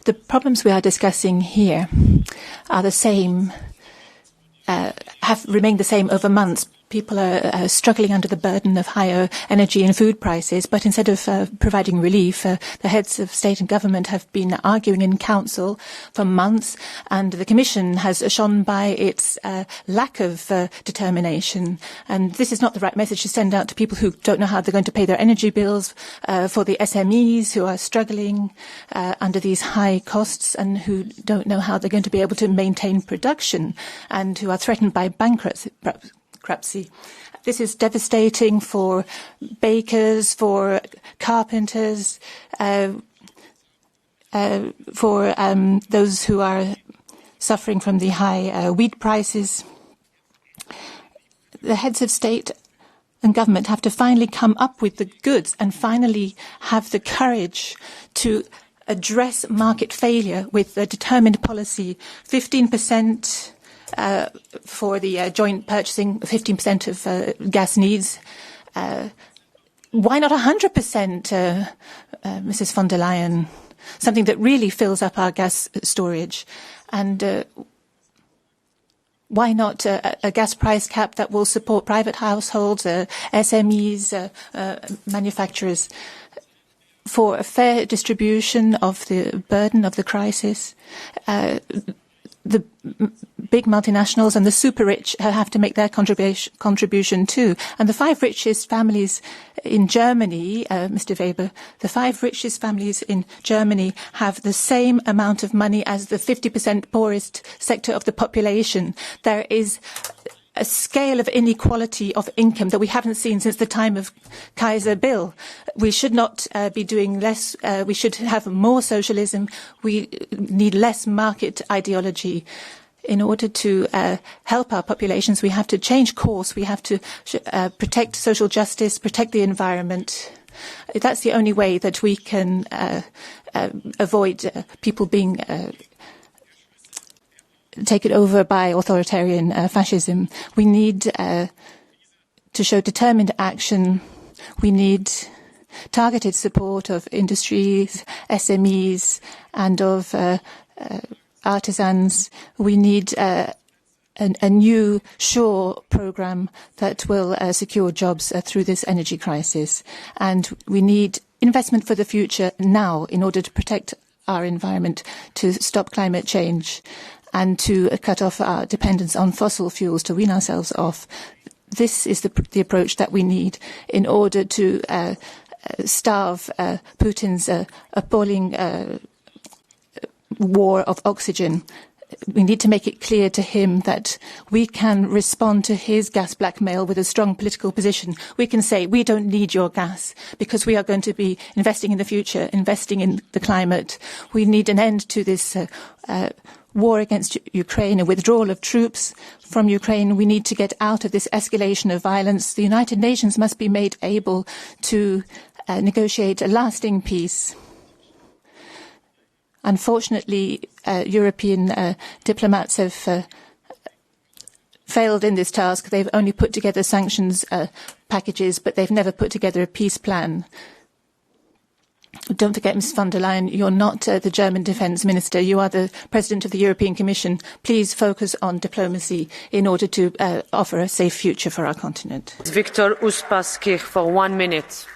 The problems we are discussing here are the same, have remained the same over months. People are struggling under the burden of higher energy and food prices, but instead of providing relief, the heads of state and government have been arguing in council for months, and the Commission has shone by its lack of determination. And this is not the right message to send out to people who don't know how they're going to pay their energy bills, for the SMEs who are struggling under these high costs and who don't know how they're going to be able to maintain production and who are threatened by bankruptcy. This is devastating for bakers, for carpenters, for those who are suffering from the high wheat prices. The heads of state and government have to finally come up with the goods and finally have the courage to address market failure with a determined policy. 15% for the joint purchasing, 15% of gas needs. Why not 100%, Mrs. von der Leyen? Something that really fills up our gas storage. And why not a gas price cap that will support private households, SMEs, manufacturers, for a fair distribution of the burden of the crisis? The big multinationals and the super rich have to make their contribution too. And the 5 richest families in Germany, Mr. Weber, the 5 richest families in Germany have the same amount of money as the 50% poorest sector of the population. There is a scale of inequality of income that we haven't seen since the time of Kaiser Bill. We should not be doing less. We should have more socialism. We need less market ideology. In order to help our populations, we have to change course. We have to protect social justice, protect the environment. That's the only way that we can avoid people being taken over by authoritarian fascism. We need to show determined action. We need targeted support of industries, SMEs, and of artisans. We need a new sure program that will secure jobs through this energy crisis. And we need investment for the future now in order to protect our environment, to stop climate change, and to cut off our dependence on fossil fuels, to wean ourselves off. This is the approach that we need in order to starve Putin's appalling war of oxygen. We need to make it clear to him that we can respond to his gas blackmail with a strong political position. We can say, we don't need your gas because we are going to be investing in the future, investing in the climate. We need an end to this war against Ukraine, a withdrawal of troops from Ukraine. We need to get out of this escalation of violence. The United Nations must be made able to negotiate a lasting peace. Unfortunately, European diplomats have failed in this task. They've only put together sanctions packages, but they've never put together a peace plan. Don't forget, Ms. von der Leyen, you're not the German defence minister. You are the president of the European Commission. Please focus on diplomacy in order to offer a safe future for our continent. Viktor Uspaskich for 1 minute.